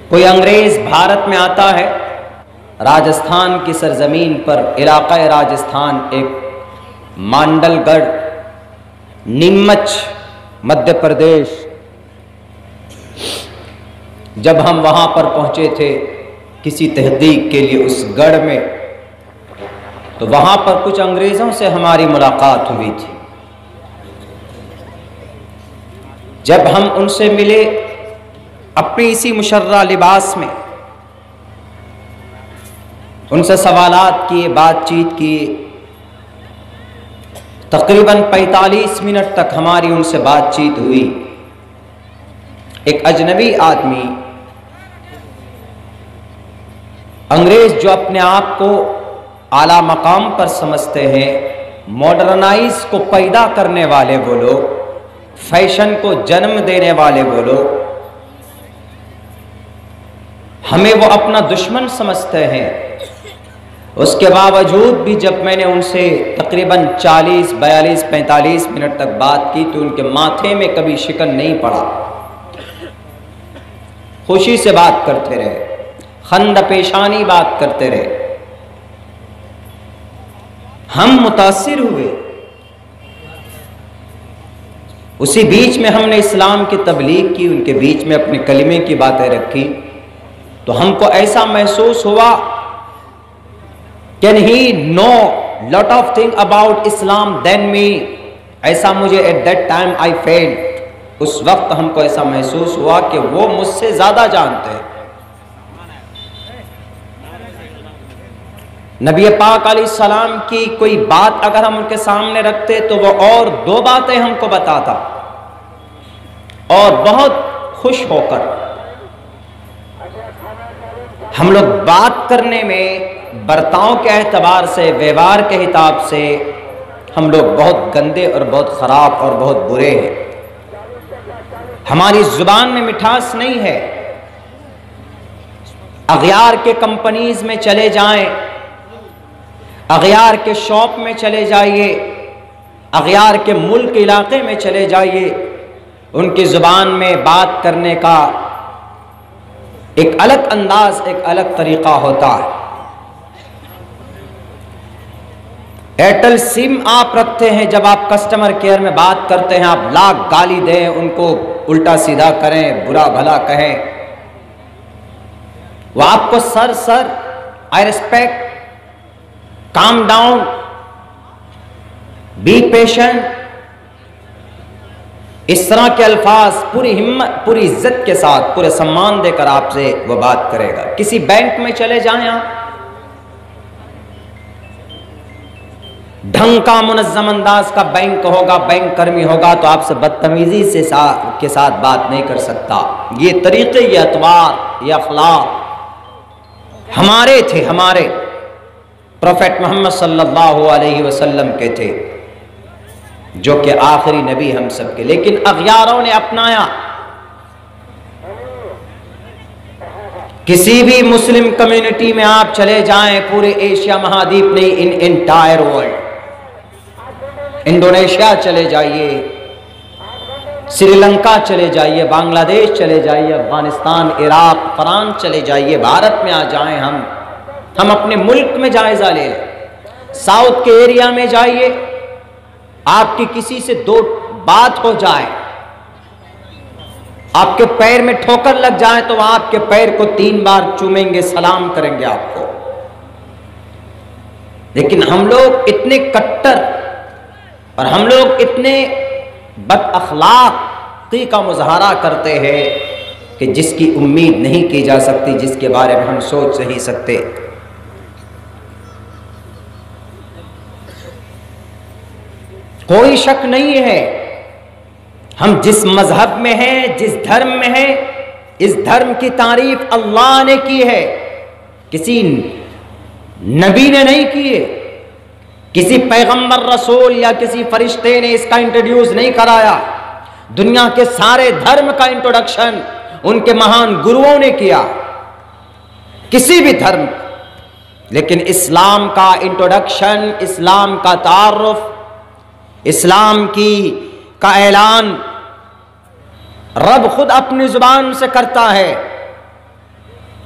कोई अंग्रेज भारत में आता है, राजस्थान की सरजमीन पर, इलाका राजस्थान, एक मांडलगढ़, नीमच, मध्य प्रदेश। जब हम वहां पर पहुंचे थे किसी तहकीक के लिए उस गढ़ में, तो वहां पर कुछ अंग्रेजों से हमारी मुलाकात हुई थी। जब हम उनसे मिले अपनी इसी मुशर्रा लिबास में, उनसे सवालात किए, बातचीत किए, तकरीबन 45 मिनट तक हमारी उनसे बातचीत हुई। एक अजनबी आदमी, अंग्रेज जो अपने आप को आला मकाम पर समझते हैं, मॉडर्नाइज को पैदा करने वाले वो लोग, फैशन को जन्म देने वाले वो लोग, हमें वो अपना दुश्मन समझते हैं। उसके बावजूद भी जब मैंने उनसे तकरीबन 40, 42, 45 मिनट तक बात की तो उनके माथे में कभी शिकन नहीं पड़ा। खुशी से बात करते रहे, खंद पेशानी बात करते रहे। हम मुतासिर हुए। उसी बीच में हमने इस्लाम की तबलीग की, उनके बीच में अपने कलिमे की बातें रखी, तो हमको ऐसा महसूस हुआ can he know lot of thing about Islam than me. ऐसा मुझे at that time I felt, उस वक्त हमको ऐसा महसूस हुआ कि वो मुझसे ज्यादा जानते हैं। नबी पाक अलैहिस्सलाम की कोई बात अगर हम उनके सामने रखते तो वो और 2 बातें हमको बताता, और बहुत खुश होकर हम लोग बात करने में, बर्ताव के एतबार से, व्यवहार के हिसाब से हम लोग बहुत गंदे और बहुत खराब और बहुत बुरे हैं। हमारी जुबान में मिठास नहीं है। अगयार के कंपनीज में चले जाएं, अगयार के शॉप में चले जाइए, अगयार के मुल्क इलाके में चले जाइए, उनकी जुबान में बात करने का एक अलग अंदाज, एक अलग तरीका होता है। एयरटेल सिम आप रखते हैं, जब आप कस्टमर केयर में बात करते हैं, आप लाख गाली दें, उनको उल्टा सीधा करें, बुरा भला कहें, वो आपको sir I respect, calm down, be patient, इस तरह के अल्फाज पूरी हिम्मत, पूरी इज्जत के साथ, पूरे सम्मान देकर आपसे वो बात करेगा। किसी बैंक में चले जाएं आप, ढंग का मुनज़्ज़म अंदाज का बैंक होगा, बैंक कर्मी होगा, तो आपसे बदतमीजी से के साथ बात नहीं कर सकता। ये तरीके, ये अतवार, ये अखलाक हमारे थे, हमारे प्रोफेट मोहम्मद सल्लल्लाहु अलैहि वसल्लम के थे, जो कि आखिरी नबी हम सब के। लेकिन अगयारों ने अपनाया। किसी भी मुस्लिम कम्युनिटी में आप चले जाएं, पूरे एशिया महाद्वीप नहीं, इन एंटायर वर्ल्ड, इंडोनेशिया चले जाइए, श्रीलंका चले जाइए, बांग्लादेश चले जाइए, अफगानिस्तान, इराक, फ्रांस चले जाइए, भारत में आ जाएं, हम अपने मुल्क में जायजा ले लें। साउथ के एरिया में जाइए, आपकी किसी से 2 बात हो जाए, आपके पैर में ठोकर लग जाए, तो वह आपके पैर को 3 बार चूमेंगे, सलाम करेंगे आपको। लेकिन हम लोग इतने कट्टर और हम लोग इतने बद अखलाकी का मुजाहरा करते हैं कि जिसकी उम्मीद नहीं की जा सकती, जिसके बारे में हम सोच नहीं सकते। कोई शक नहीं है, हम जिस मजहब में हैं, जिस धर्म में हैं, इस धर्म की तारीफ अल्लाह ने की है, किसी नबी ने नहीं की है, किसी पैगंबर, रसूल या किसी फरिश्ते ने इसका इंट्रोड्यूस नहीं कराया। दुनिया के सारे धर्म का इंट्रोडक्शन उनके महान गुरुओं ने किया, किसी भी धर्म। लेकिन इस्लाम का इंट्रोडक्शन, इस्लाम का तारुफ, इस्लाम का ऐलान रब खुद अपनी जुबान से करता है।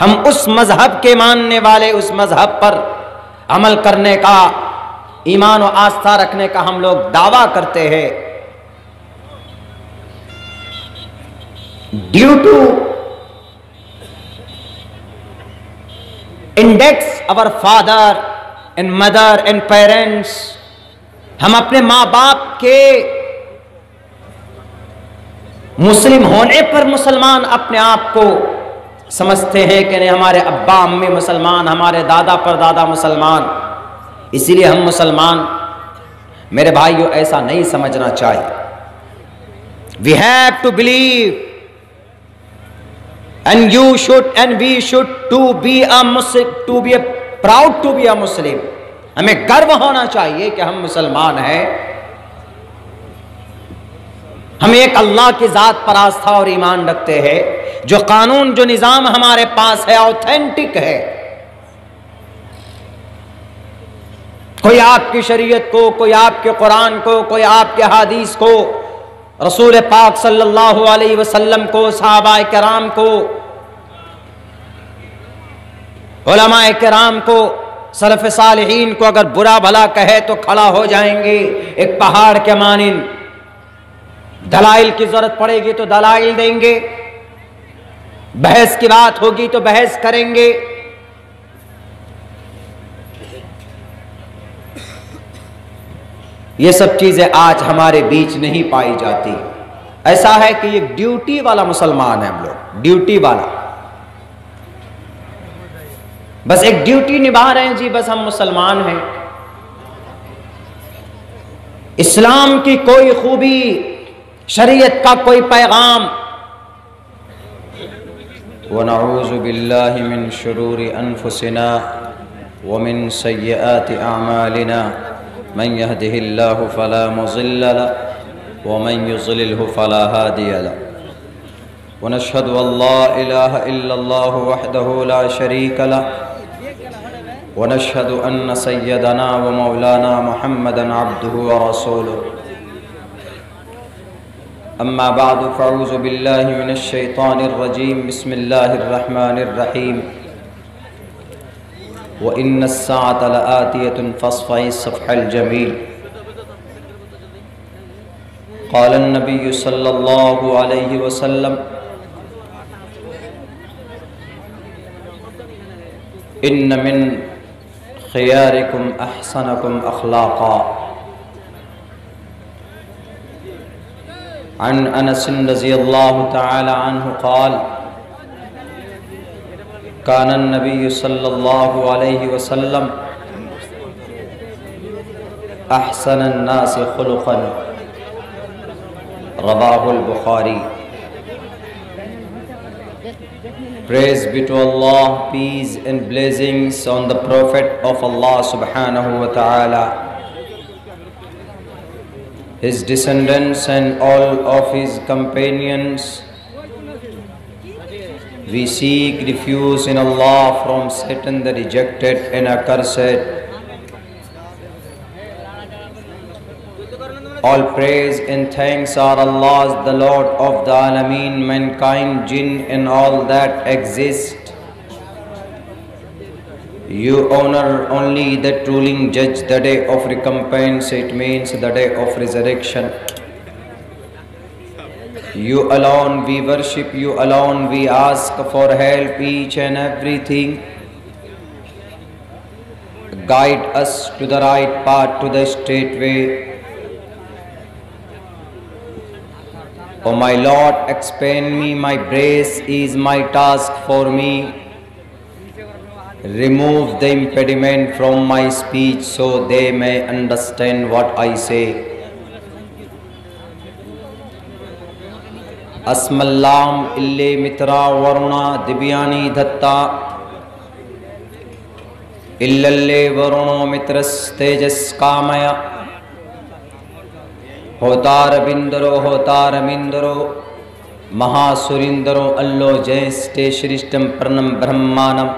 हम उस मजहब के मानने वाले, उस मजहब पर अमल करने का, ईमान और आस्था रखने का हम लोग दावा करते हैं। Due to index our father and mother and parents, हम अपने माँ बाप के मुस्लिम होने पर मुसलमान अपने आप को समझते हैं कि नहीं, हमारे अब्बा अम्मी मुसलमान, हमारे दादा परदादा मुसलमान, इसीलिए हम मुसलमान। मेरे भाइयों, ऐसा नहीं समझना चाहिए। We have to believe and you should and we should to be a Muslim, to be proud to be a Muslim. हमें गर्व होना चाहिए कि हम मुसलमान हैं। हम एक अल्लाह की जात पर आस्था और ईमान रखते हैं। जो कानून, जो निजाम हमारे पास है, ऑथेंटिक है। कोई आपकी शरीयत को, कोई आपके कुरान को, कोई आपके हदीस को, रसूल पाक सल्लल्लाहु अलैहि वसल्लम को, सहाबाए किराम को, उलमाए किराम को, सलफ सालिहीन को अगर बुरा भला कहे तो खड़ा हो जाएंगे एक पहाड़ के मानिंद। दलाइल की जरूरत पड़ेगी तो दलाइल देंगे, बहस की बात होगी तो बहस करेंगे। ये सब चीजें आज हमारे बीच नहीं पाई जाती। ऐसा है कि एक ड्यूटी वाला मुसलमान है हम लोग, ड्यूटी वाला, बस एक ड्यूटी निभा रहे हैं जी, बस हम मुसलमान हैं। इस्लाम की कोई खूबी, शरीयत का कोई पैगाम। व नऊज़ु बिल्लाहि मिन शुरूरि अनफुसिना व मिन सय्यिआति अअमालिना मन यहदिहिल्लाहु फला मुज़िल्ल लहु व मन युज़लिल्हु फला हादिय लहु व नशहदु अल्ला इलाहा इल्लल्लाहु वहदहु ला शरीक लहु व नशहदु अन्न सय्यदना व मौलाना मुहम्मदन अब्दुहु व रसूलुहु। अम्मा बादु फ़अऊज़ु बिल्लाहि मिनश शैतानिर रजीम। बिस्मिल्लाहिर रहमानिर रहीम। व इन्नस साअत लआतियतुन फ़स्फ़हि सफ़हल जमील। क़ालन नबिय्यु सल्लल्लाहु अलैहि वसल्लम इन्न मिन ख़ियारिकुम अहसनकुम अख़लाक़ा। अन अनस रज़ियल्लाहु तआला अन्हु क़ाल कान नबी सल्लल्लाहु अलैहि वसल्लम Ahsan अन्नास खुलुक़न। रवाहुल Bukhari. Praise be to Allah, peace and blessings on the Prophet of Allah subhanahu wa ta'ala, his descendants and all of his companions. We seek refuge in Allah from Satan the rejected and accursed. All praise and thanks are Allah's, the Lord of the Alameen, mankind, jinn and all that exist. You honor only that ruling judge, the day of recompense, it means the day of resurrection. You alone we worship, you alone we ask for help, each and everything. Guide us to the right path, to the straight way. O my Lord, expand me, my grace is my task for me. Remove the impediment from my speech so they may understand what I say. Asmallam ille mitra varuna dibyani dhatta illalle varuno mitras tejas kamaya. होतार बिंदरो होतार मिंदरो महासुरिंदरो अल्लो जयस्ते श्रेष्ठम प्रणम ब्रह्मानम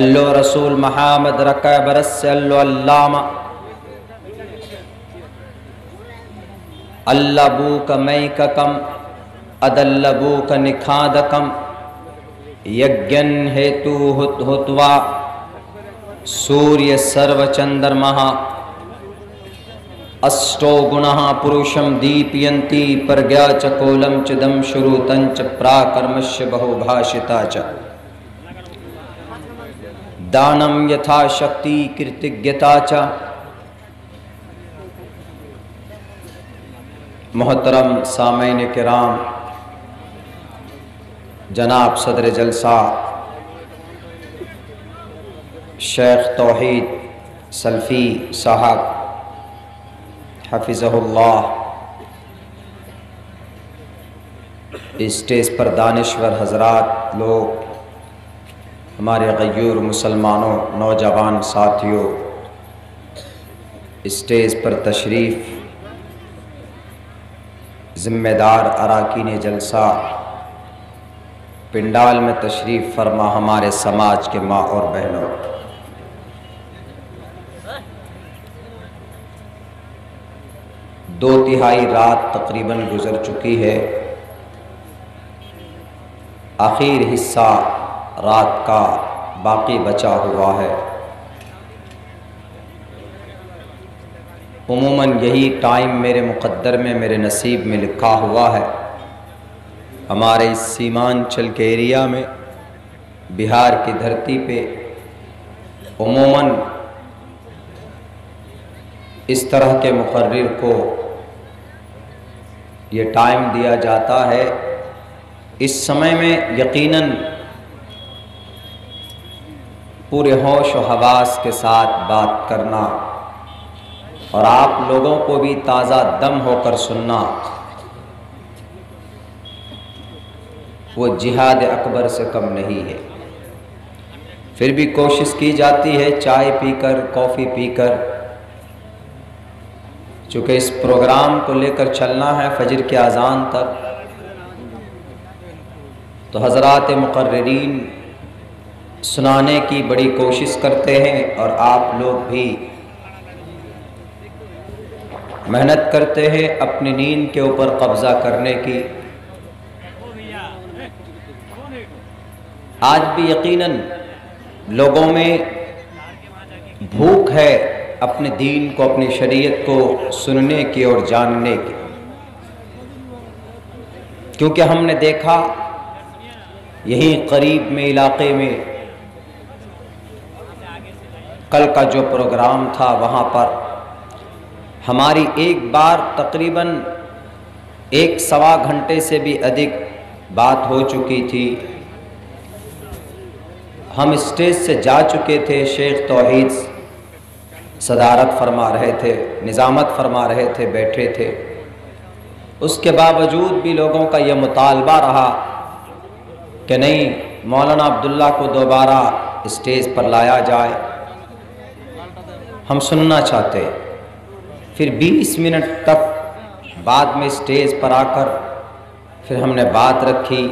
अल्लो रसूल महामद रका बरस अल्लो अल्लामा अल्लाबू का मैककम अदल्लबू का निखादकम यज्ञन हेतु हुत्वा सूर्य सर्वचंद्रमा अष्टो गुणः पुरुषं दीपयन्ति प्रज्ञा च कोलं च दम श्रुतं च प्राकर्मस्य बहुभाषिता च दानं यथा शक्ति कृतज्ञता च। मोहतरम सामईन किराम, जनाब सदर जलसा शेख तौहीद सल्फ़ी साहब हफिज़हुल्लाह, स्टेज पर दानिश्वर हजरात लोग, हमारे गयूर मुसलमानों नौजवान साथियों, स्टेज पर तशरीफ़ ज़िम्मेदार अराकीन जलसा, पिंडाल में तशरीफ़ फरमा हमारे समाज के माँ और बहनों, दो तिहाई रात तकरीबन गुजर चुकी है। आखिर हिस्सा रात का बाकी बचा हुआ है। उमूमन यही टाइम मेरे मुक़द्दर में, मेरे नसीब में लिखा हुआ है। हमारे इस सीमांचल के एरिया में, बिहार की धरती पे उमूमन इस तरह के मुकर्रिर को ये टाइम दिया जाता है। इस समय में यकीनन पूरे होश व हवास के साथ बात करना और आप लोगों को भी ताज़ा दम होकर सुनना, वो जिहाद अकबर से कम नहीं है। फिर भी कोशिश की जाती है चाय पीकर, कॉफ़ी पीकर, चूँकि इस प्रोग्राम को लेकर चलना है फजर के अज़ान तक, तो हज़रात मुक़र्रिरीन सुनाने की बड़ी कोशिश करते हैं और आप लोग भी मेहनत करते हैं अपनी नींद के ऊपर कब्ज़ा करने की। आज भी यकीनन लोगों में भूख है अपने दीन को, अपनी शरीयत को सुनने की और जानने की, क्योंकि हमने देखा यहीं करीब में इलाके में कल का जो प्रोग्राम था वहाँ पर हमारी एक बार तकरीबन 1 सवा घंटे से भी अधिक बात हो चुकी थी। हम स्टेज से जा चुके थे, शेख तौहीद सदारत फरमा रहे थे, निज़ामत फरमा रहे थे, बैठे थे। उसके बावजूद भी लोगों का यह मुतालबा रहा कि नहीं, मौलाना अब्दुल्ला को दोबारा स्टेज पर लाया जाए, हम सुनना चाहते। फिर 20 मिनट तक बाद में स्टेज पर आकर फिर हमने बात रखी।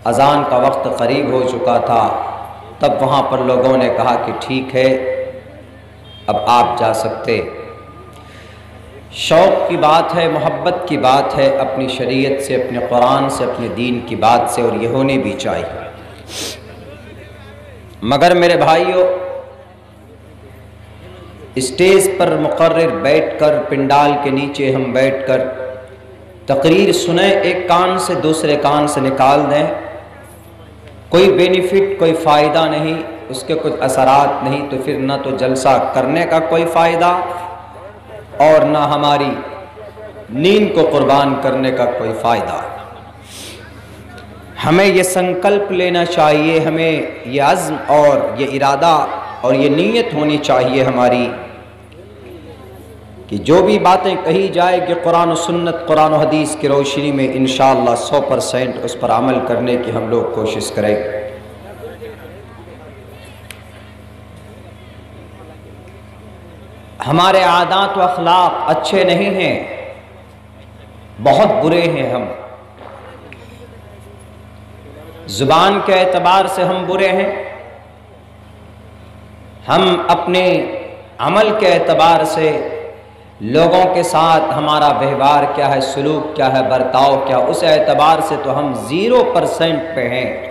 अज़ान का वक्त करीब हो चुका था, तब वहाँ पर लोगों ने कहा कि ठीक है, अब आप जा सकते। शौक़ की बात है, मोहब्बत की बात है, अपनी शरीयत से, अपने कुरान से, अपने दीन की बात से, और ये होनी भी चाहिए। मगर मेरे भाइयों, स्टेज पर मुकर्रिर बैठकर, पिंडाल के नीचे हम बैठकर तकरीर सुने, एक कान से दूसरे कान से निकाल दें, कोई बेनिफिट, कोई फ़ायदा नहीं, उसके कुछ असरात नहीं, तो फिर ना तो जलसा करने का कोई फ़ायदा और ना हमारी नींद को कुर्बान करने का कोई फ़ायदा। हमें ये संकल्प लेना चाहिए, हमें ये अज़्म और ये इरादा और ये नीयत होनी चाहिए हमारी कि जो भी बातें कही जाएगी कुरान और सुन्नत, कुरान और हदीस की रोशनी में, इंशाअल्लाह 100% उस पर अमल करने की हम लोग कोशिश करेंगे। हमारे आदात व अखलाक अच्छे नहीं हैं, बहुत बुरे हैं। हम ज़ुबान के एतबार से हम बुरे हैं, हम अपने अमल के एतबार से, लोगों के साथ हमारा व्यवहार क्या है, सलूक क्या है, बर्ताव क्या, उस एतबार से तो हम 0% पे हैं।